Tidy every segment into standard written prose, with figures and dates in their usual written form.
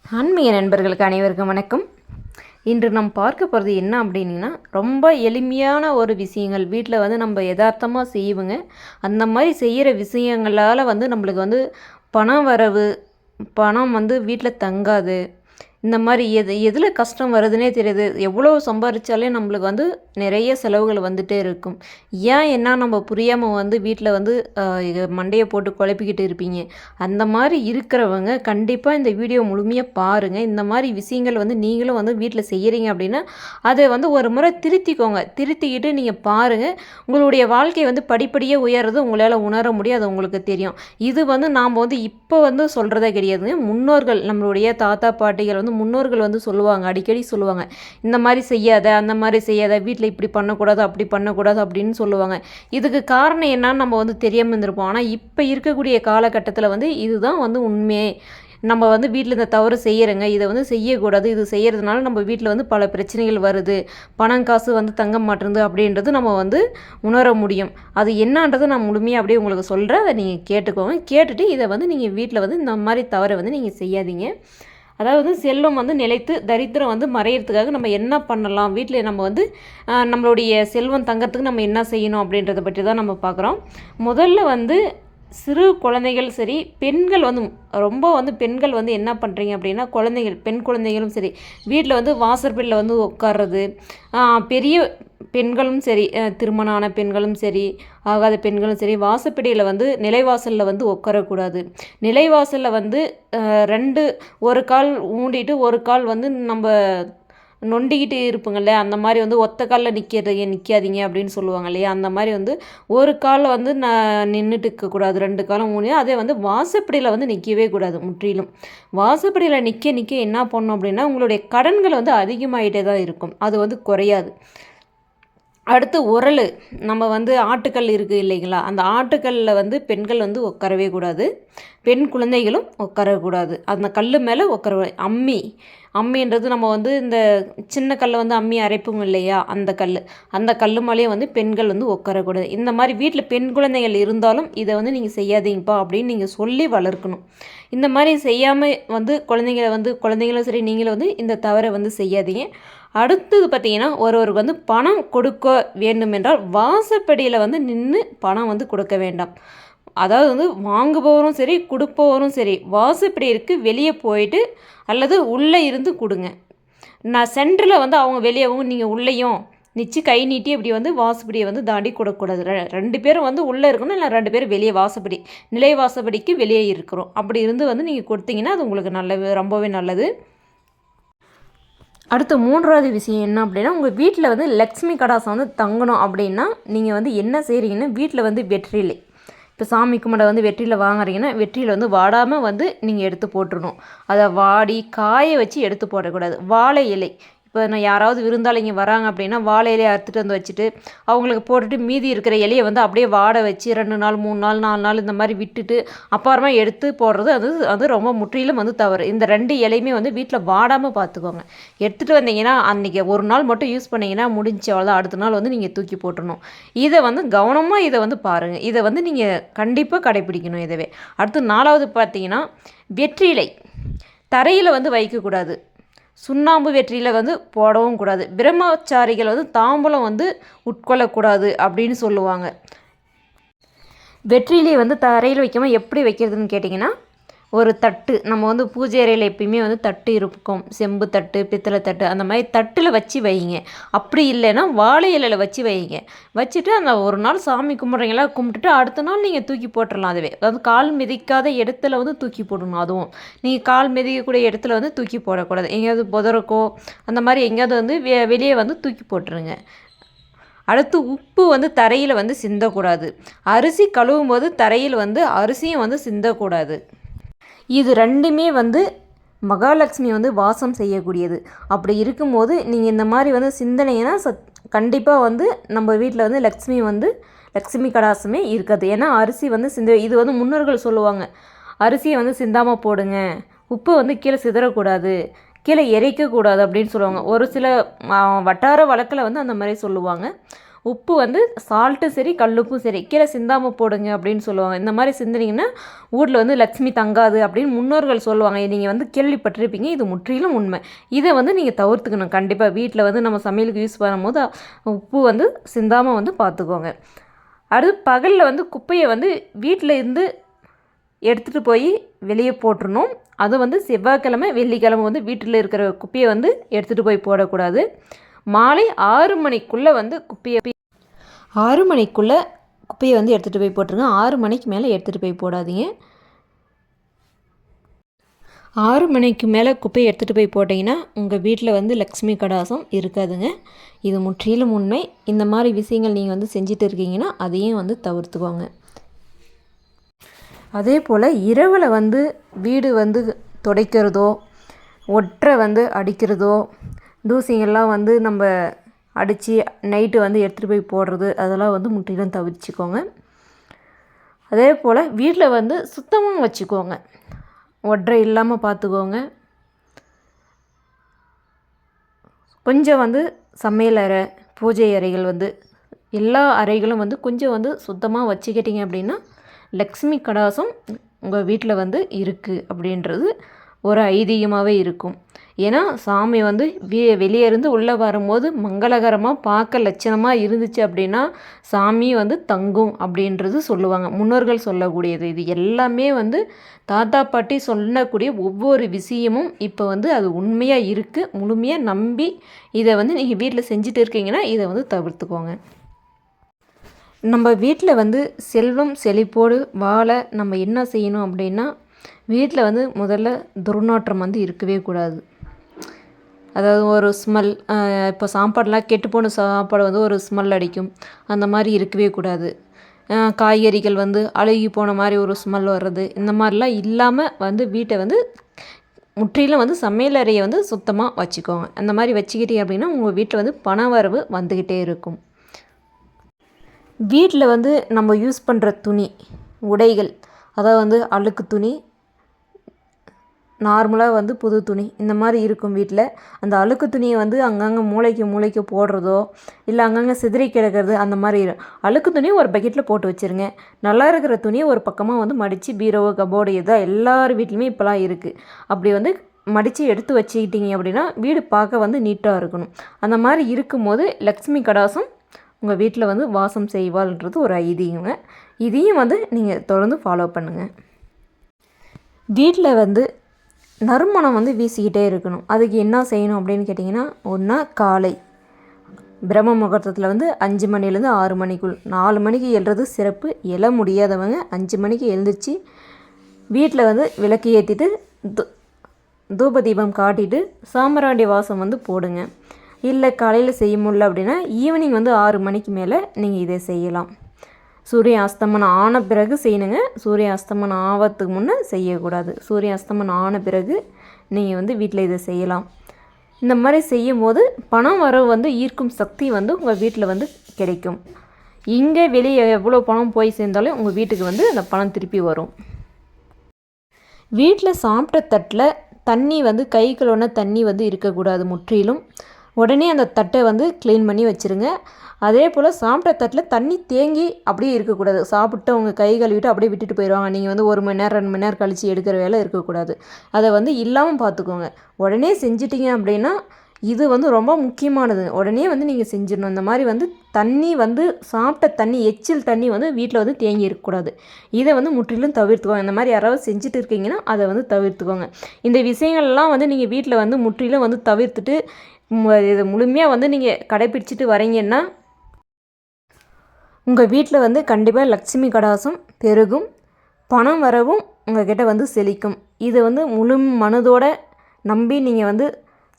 ஆன்மீக நண்பர்களுக்கு அனைவருக்கும் வணக்கம். இன்று நாம் பார்க்க போகிறது என்ன அப்படின்னா, ரொம்ப எளிமையான ஒரு விஷயங்கள் வீட்டில் வந்து நம்ம யதார்த்தமாக செய்வோங்க. அந்த மாதிரி செய்கிற விஷயங்களால் வந்து நம்மளுக்கு வந்து பணம் வரவு, பணம் வந்து வீட்டில் தங்காது. இந்த மாதிரி எதில் கஷ்டம் வருதுன்னே தெரியுது. எவ்வளோ சம்பாதிச்சாலே நம்மளுக்கு வந்து நிறைய செலவுகள் வந்துகிட்டே இருக்கும். ஏன் என்ன நம்ம புரியாமல் வந்து வீட்டில் வந்து மண்டையை போட்டு குழப்பிக்கிட்டு இருப்பீங்க. அந்த மாதிரி இருக்கிறவங்க கண்டிப்பாக இந்த வீடியோ முழுமையாக பாருங்கள். இந்த மாதிரி விஷயங்கள் வந்து நீங்களும் வந்து வீட்டில் செய்கிறீங்க அப்படின்னா அதை வந்து ஒரு முறை திருத்திக்கோங்க. திருத்திக்கிட்டு நீங்கள் பாருங்கள். உங்களுடைய வாழ்க்கை வந்து படிப்படியாக உயர்றது உங்களால் உணர முடியும். அது உங்களுக்கு தெரியும். இது வந்து நாம் வந்து இப்போ வந்து சொல்கிறதே கிடையாதுங்க. முன்னோர்கள், நம்மளுடைய தாத்தா பாட்டிகள் வந்து முன்னோர்கள் வந்து சொல்லுவாங்க, அடிக்கடி சொல்லுவாங்க, இந்த மாதிரி செய்யாத, அந்த மாதிரி செய்யாத, வீட்டில் இப்படி பண்ணக்கூடாது, அப்படி பண்ணக்கூடாது அப்படின்னு சொல்லுவாங்க. இதுக்கு காரணம் என்னன்னு நம்ம வந்து தெரியாமல் இருந்திருப்போம். ஆனால் இப்போ இருக்கக்கூடிய காலகட்டத்தில் வந்து இதுதான் வந்து உண்மையே. நம்ம வந்து வீட்டில் இந்த தவறு செய்கிறோங்க, இதை வந்து செய்யக்கூடாது, இது செய்கிறதுனால நம்ம வீட்டில் வந்து பல பிரச்சனைகள் வருது, பணம் காசு வந்து தங்க மாட்டேங்குது அப்படின்றது நம்ம வந்து உணர முடியும். அது என்னன்றது நான் முழுமையாக அப்படியே உங்களுக்கு சொல்கிறேன். அதை நீங்கள் கேட்டுக்கோங்க. கேட்டுட்டு இதை வந்து நீங்கள் வீட்டில் வந்து இந்த மாதிரி தவறை வந்து நீங்கள் செய்யாதீங்க. அதாவது செல்வம் வந்து நிலைத்து தரித்திரம் வந்து மறையிறதுக்காக நம்ம என்ன பண்ணலாம், வீட்டில் நம்ம வந்து நம்மளுடைய செல்வம் தங்கறதுக்கு நம்ம என்ன செய்யணும் அப்படின்றத பற்றி தான் நம்ம பார்க்குறோம். முதல்ல வந்து சிறு குழந்தைகள் சரி, பெண்கள் வந்து ரொம்ப வந்து பெண்கள் வந்து என்ன பண்ணுறீங்க அப்படின்னா, குழந்தைகள், பெண் குழந்தைகளும் சரி, வீட்டில் வந்து வாசற்படியில் வந்து உட்கார்றது, பெரிய பெண்களும் சரி, திருமணம் ஆன பெண்களும் சரி, ஆகாத பெண்களும் சரி, வாசப்படியில் வந்து நிலைவாசலில் வந்து உட்காரக்கூடாது. நிலைவாசலில் வந்து ஒரு கால் ஊண்டிட்டு ஒரு கால் வந்து நம்ம நொண்டிக்கிட்டு இருப்புங்கள்ல, அந்த மாதிரி வந்து ஒத்த காலில் நிற்காதீங்க அப்படின்னு சொல்லுவாங்க இல்லையா. அந்த மாதிரி வந்து ஒரு காலில் வந்து நின்றுட்டு இருக்கக்கூடாது, 2 காலம் ஊனி. அதே வந்து வாசப்படியில் வந்து நிற்கவே கூடாது முற்றிலும். வாசப்படியில் நிற்க என்ன பண்ணணும் அப்படின்னா, உங்களுடைய கடன்கள் வந்து அதிகமாகிட்டே தான் இருக்கும், அது வந்து குறையாது. அடுத்து உரல், நம்ம வந்து ஆட்டுக்கல் இருக்குது இல்லைங்களா, அந்த ஆட்டுக்கல்லில் வந்து பெண்கள் வந்து உட்காரவே கூடாது, பெண் குழந்தைகளும் உட்காரக்கூடாது. அந்த கல் மேலே அம்மின்றது நம்ம வந்து இந்த சின்ன கல்லை வந்து அம்மி அரைப்போம் இல்லையா, அந்த கல் மேலேயே வந்து பெண்கள் வந்து உட்காரக்கூடாது. இந்த மாதிரி வீட்டில் பெண் குழந்தைகள் இருந்தாலும் இதை வந்து நீங்கள் செய்யாதீங்கப்பா அப்படின்னு நீங்கள் சொல்லி வளர்க்கணும். இந்த மாதிரி செய்யாமல் வந்து குழந்தைங்களும் சரி, நீங்களும் வந்து இந்த தவறை வந்து செய்யாதீங்க. அடுத்தது பார்த்திங்கன்னா, ஒருவருக்கு வந்து பணம் கொடுக்க வேண்டுமென்றால் வாசப்படியில் வந்து நின்று பணம் வந்து கொடுக்க வேண்டாம். அதாவது வந்து வாங்குபவரும் சரி, கொடுப்பவரும் சரி, வாசப்படிக்கு வெளியே போயிட்டு அல்லது உள்ளே இருந்து கொடுங்க. நான் சென்டரில் வந்து அவங்க வெளியவும் நீங்கள் உள்ளேயும் கை நீட்டி இப்படி வந்து வாசப்படியை வந்து தாண்டி கொடுக்கக்கூடாது. 2 பேரும் வந்து உள்ளே இருக்கணும், இல்லை 2 பேரும் வெளியே நிலை வாசப்படிக்கு வெளியே இருக்கிறோம். அப்படி இருந்து வந்து நீங்கள் கொடுத்தீங்கன்னா அது உங்களுக்கு ரொம்பவே நல்லது. அடுத்து 3வது விஷயம் என்ன அப்படின்னா, உங்கள் வீட்டில் வந்து லக்ஷ்மி கடாசம் வந்து தங்கணும் அப்படின்னா நீங்கள் வந்து என்ன செய்கிறீங்கன்னா, வீட்டில் வந்து வெற்றிலை, இப்போ சாமி கும்பிட வந்து வெற்றிலை வாங்குறீங்கன்னா, வெற்றிலை வந்து வாடாமல் வந்து நீங்கள் எடுத்து போட்டுடணும். அதை வாடி காய வச்சு எடுத்து போடக்கூடாது. வாழை இலை, இப்போ நான் யாராவது விருந்தாளிங்க வராங்க அப்படின்னா வாழை இலையை அறுத்துட்டு வந்து வச்சுட்டு அவங்களுக்கு போட்டுட்டு மீதி இருக்கிற இலையை வந்து அப்படியே வாட வச்சு 2 நாள் 3 நாள் 4 நாள் இந்த மாதிரி விட்டுட்டு அப்புறமா எடுத்து போடுறது அது ரொம்ப முற்றிலும் வந்து தவறு. இந்த 2 இலையுமே வந்து வீட்டில் வாடாமல் பார்த்துக்கோங்க. எடுத்துகிட்டு வந்தீங்கன்னா அன்றைக்கி ஒரு நாள் மட்டும் யூஸ் பண்ணிங்கன்னா முடிஞ்சு, அவ்வளோதான். அடுத்த நாள் வந்து நீங்கள் தூக்கி போட்டுடணும். இதை வந்து கவனமாக இதை வந்து பாருங்கள். இதை வந்து நீங்கள் கண்டிப்பாக கடைப்பிடிக்கணும் இதவே. அடுத்து 4வது பார்த்தீங்கன்னா, வெற்றிலை தரையில் வந்து வைக்கக்கூடாது. சுண்ணாம்பு வெற்றியில் வந்து போடவும் கூடாது. பிரம்மச்சாரிகள் வந்து தாம்பூலம் வந்து உட்கொள்ளக்கூடாது அப்படின்னு சொல்லுவாங்க. வெற்றிலையை வந்து தரையில் வைக்காமல் எப்படி வைக்கிறதுன்னு கேட்டிங்கன்னா, ஒரு தட்டு, நம்ம வந்து பூஜை அறையில் எப்பயுமே வந்து தட்டு இருக்கும், செம்பு தட்டு, பித்தளை தட்டு, அந்த மாதிரி தட்டில் வச்சு வைங்க. அப்படி இல்லைன்னா வாழை இலையில் வச்சு வைங்க. வச்சுட்டு அந்த ஒரு நாள் சாமி கும்பிட்றீங்களா, கும்பிட்டுட்டு அடுத்த நாள் நீங்கள் தூக்கி போட்டுடலாம். அதுவே அதாவது கால் மிதிக்காத இடத்துல வந்து தூக்கி போடணும். அதுவும் நீங்கள் கால் மிதிக்கக்கூடிய இடத்துல வந்து தூக்கி போடக்கூடாது. எங்கேயாவது புதருக்கோ அந்த மாதிரி எங்கேயாவது வந்து வெளியே வந்து தூக்கி போட்டுருங்க. அடுத்து உப்பு வந்து தரையில் வந்து சிந்தக்கூடாது. அரிசி கழுவும் போது தரையில் வந்து அரிசியும் வந்து சிந்தக்கூடாது. இது 2மே வந்து மகாலட்சுமி வந்து வாசம் செய்யக்கூடியது. அப்படி இருக்கும்போது நீங்கள் இந்த மாதிரி வந்து சிந்தனைனா கண்டிப்பாக வந்து நம்ம வீட்டில் வந்து லக்ஷ்மி கடாசமே இருக்காது. ஏன்னா அரிசி வந்து இது வந்து முன்னோர்கள் சொல்லுவாங்க, அரிசியை வந்து சிந்தாமல் போடுங்க, உப்பு வந்து கீழே சிதறக்கூடாது, கீழே எரிக்கக்கூடாது அப்படின்னு சொல்லுவாங்க. ஒரு சில வட்டார வழக்கில் வந்து அந்த மாதிரி சொல்லுவாங்க. உப்பு வந்து சால்ட்டும் சரி கல்லுப்பும் சரி கீழே சிந்தாமல் போடுங்க அப்படின்னு சொல்லுவாங்க. இந்த மாதிரி சிந்தினீங்கன்னா வீட்டில் வந்து லக்ஷ்மி தங்காது அப்படின்னு முன்னோர்கள் சொல்லுவாங்க. நீங்கள் வந்து கேள்விப்பட்டிருப்பீங்க. இது முற்றிலும் உண்மை. இதை வந்து நீங்கள் தவிர்த்துக்கணும். கண்டிப்பாக வீட்டில் வந்து நம்ம சமையலுக்கு யூஸ் பண்ணும்போது உப்பு வந்து சிந்தாமல் வந்து பார்த்துக்கோங்க. அடுத்து பகலில் வந்து குப்பையை வந்து வீட்டில் இருந்து எடுத்துகிட்டு போய் வெளியே போட்டுருணும். அது வந்து செவ்வாய்க்கிழமை வெள்ளிக்கிழமை வந்து வீட்டில் இருக்கிற குப்பையை வந்து எடுத்துகிட்டு போய் போடக்கூடாது. மாலை 6 மணிக்குள்ளே வந்து 6 மணிக்குள்ளே குப்பையை வந்து எடுத்துகிட்டு போய் போட்டுருங்க. 6 மணிக்கு மேலே எடுத்துகிட்டு போய் போடாதீங்க. 6 மணிக்கு மேலே குப்பையை எடுத்துகிட்டு போய் போட்டிங்கன்னா உங்கள் வீட்டில் வந்து லக்ஷ்மி கடாசம் இருக்காதுங்க. இது முற்றிலும் உண்மை. இந்த மாதிரி விஷயங்கள் நீங்கள் வந்து செஞ்சுட்டு இருக்கீங்கன்னா அதையும் வந்து தவிர்த்துக்கோங்க. அதே போல் இரவில் வந்து வீடு வந்து துடைக்கிறதோ ஒற்றை வந்து அடிக்கிறதோ தூசிங்கெல்லாம் வந்து நம்ம அடித்து நைட்டு வந்து எடுத்துகிட்டு போய் போடுறது அதெல்லாம் வந்து முற்றிலும் தவிர்த்துக்கோங்க. அதே போல் வீட்டில் வந்து சுத்தமாக வச்சுக்கோங்க. ஒற்றை இல்லாமல் பார்த்துக்கோங்க. கொஞ்சம் வந்து சமையல் அறை பூஜை அறைகள் வந்து எல்லா அறைகளும் வந்து கொஞ்சம் வந்து சுத்தமாக வச்சுக்கிட்டிங்க அப்படின்னா லக்ஷ்மி கடாசம் உங்கள் வீட்டில் வந்து இருக்குது அப்படின்றது ஒரு ஐதீகமாகவே இருக்கும். ஏன்னா சாமி வந்து வெளியே இருந்து உள்ளே வரும்போது மங்களகரமாக பார்க்க லட்சணமாக இருந்துச்சு அப்படின்னா சாமி வந்து தங்கும் அப்படின்றது சொல்லுவாங்க. முன்னோர்கள் சொல்லக்கூடியது. இது எல்லாமே வந்து தாத்தா பாட்டி சொல்லக்கூடிய ஒவ்வொரு விஷயமும் இப்போ வந்து அது உண்மையாக இருக்குது. முழுமையாக நம்பி இதை வந்து நீங்கள் வீட்டில் செஞ்சுட்டு இருக்கீங்கன்னா இதை வந்து தவிர்த்துக்கோங்க. நம்ம வீட்டில் வந்து செல்வம் செழிப்போடு வாழ நம்ம என்ன செய்யணும் அப்படின்னா வீட்டில் வந்து முதல்ல துர்நாற்றம் வந்து இருக்கவே கூடாது. அதாவது ஒரு ஸ்மெல், இப்போ சாப்பாடெலாம் கெட்டுப்போன சாப்பாடு வந்து ஒரு ஸ்மெல் அடிக்கும். அந்த மாதிரி இருக்கவே கூடாது. காய்கறிகள் வந்து அழுகி போன மாதிரி ஒரு ஸ்மெல் வர்றது இந்த மாதிரிலாம் இல்லாமல் வந்து வீட்டை வந்து முற்றிலும் வந்து சமையல் அறையை வந்து சுத்தமாக வச்சுக்கோங்க. அந்த மாதிரி வச்சுக்கிட்டீங்க அப்படின்னா உங்கள் வீட்டில் வந்து பண வரவு வந்துக்கிட்டே இருக்கும். வீட்டில் வந்து நம்ம யூஸ் பண்ணுற துணி உடைகள் அதாவது வந்து அழுக்கு துணி நார்மலாக வந்து புது துணி இந்த மாதிரி இருக்கும். வீட்டில் அந்த அழுக்கு துணியை வந்து அங்கங்கே மூளைக்கு போடுறதோ இல்லை அங்கங்கே சிதறி கிடக்கிறது அந்த மாதிரி அழுக்கு துணியை ஒரு பக்கெட்டில் போட்டு வச்சுருங்க. நல்லா இருக்கிற துணியை ஒரு பக்கமாக வந்து மடித்து பீரோவோ கபோர்டு எதாவது எல்லார் வீட்லேயுமே இப்போலாம் இருக்குது. அப்படி வந்து மடித்து எடுத்து வச்சுக்கிட்டீங்க அப்படின்னா வீடு பார்க்க வந்து நீட்டாக இருக்கணும். அந்த மாதிரி இருக்கும்போது லக்ஷ்மி கடாசம் உங்கள் வீட்டில் வந்து வாசம் செய்வாள்ன்றது ஒரு ஐதீகங்க. இதையும் வந்து நீங்கள் தொடர்ந்து ஃபாலோ பண்ணுங்கள். வீட்டில் வந்து நறுமணம் வந்து வீசிக்கிட்டே இருக்கணும். அதுக்கு என்ன செய்யணும் அப்படின்னு கேட்டிங்கன்னா ஒன்றா காலை பிரம்ம முகூர்த்தத்தில் வந்து 5 மணிலேருந்து 6 மணிக்குள் 4 மணிக்கு எழுறது சிறப்பு. எழ முடியாதவங்க 5 மணிக்கு எழுந்திரிச்சு வீட்டில் வந்து விளக்கு ஏற்றிட்டு தூப தீபம் காட்டிட்டு சாம்பிராணி வாசம் வந்து போடுங்க. இல்லை காலையில் செய்ய முடியல அப்படின்னா ஈவினிங் வந்து 6 மணிக்கு மேலே நீங்கள் இதை செய்யலாம். சூரிய அஸ்தமனம் ஆன பிறகு செய்யணுங்க. சூரிய அஸ்தமனம் ஆவறதுக்கு முன்னே செய்யக்கூடாது. சூரிய அஸ்தமனம் ஆன பிறகு நீங்கள் வந்து வீட்டில் இதை செய்யலாம். இந்த மாதிரி செய்யும் போது பணம் வரவு வந்து ஈர்க்கும் சக்தி வந்து உங்கள் வீட்டில் வந்து கிடைக்கும். இங்கே வெளியே எவ்வளோ பணம் போய் சேர்ந்தாலும் உங்கள் வீட்டுக்கு வந்து அந்த பணம் திருப்பி வரும். வீட்டில் சாப்பிட்ட தட்டில் தண்ணி வந்து கை கழுவுன தண்ணி வந்து இருக்கக்கூடாது. முற்றிலும் உடனே அந்த தட்டை வந்து க்ளீன் பண்ணி வச்சுருங்க. அதே போல் சாப்பிட்ட தட்டில் தண்ணி தேங்கி அப்படியே இருக்கக்கூடாது. சாப்பிட்டு அவங்க கை கழுவிட்டு அப்படியே விட்டுட்டு போயிடுவாங்க. நீங்கள் வந்து 1 மணி நேரம் 2 மணி நேரம் கழித்து எடுக்கிற வேலை இருக்கக்கூடாது. அதை வந்து இல்லாமல் பார்த்துக்கோங்க. உடனே செஞ்சிட்டிங்க அப்படின்னா இது வந்து ரொம்ப முக்கியமானது. உடனே வந்து நீங்கள் செஞ்சிடணும். இந்த மாதிரி வந்து தண்ணி வந்து சாப்பிட்ட தண்ணி எச்சில் தண்ணி வந்து வீட்டில் வந்து தேங்கி இருக்கக்கூடாது. இதை வந்து முற்றிலும் தவிர்த்துக்கோங்க. இந்த மாதிரி யாராவது செஞ்சுட்டு இருக்கீங்கன்னா அதை வந்து தவிர்த்துக்கோங்க. இந்த விஷயங்கள்லாம் வந்து நீங்கள் வீட்டில் வந்து முற்றிலும் வந்து தவிர்த்துட்டு இதை முழுமையாக வந்து நீங்கள் கடைப்பிடிச்சிட்டு வரீங்கன்னா உங்கள் வீட்டில் வந்து கண்டிப்பாக லக்ஷ்மி கடாசம் பெருகும். பணம் வரவும் உங்கள் கிட்ட வந்து செழிக்கும். இதை வந்து முழு மனதோடு நம்பி நீங்கள் வந்து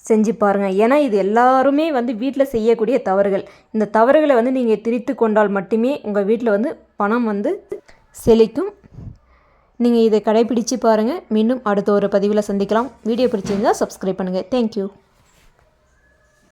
செஞ்சு பாருங்கள். ஏன்னா இது எல்லாருமே வந்து வீட்டில் செய்யக்கூடிய தவறுகள். இந்த தவறுகளை வந்து நீங்கள் திரித்து கொண்டால் மட்டுமே உங்கள் வீட்டில் வந்து பணம் வந்து செழிக்கும். நீங்கள் இதை கடைப்பிடிச்சு பாருங்கள். மீண்டும் அடுத்த ஒரு பதிவில் சந்திக்கலாம். வீடியோ பிடிச்சிருந்தால் சப்ஸ்கிரைப் பண்ணுங்கள். தேங்க்யூ.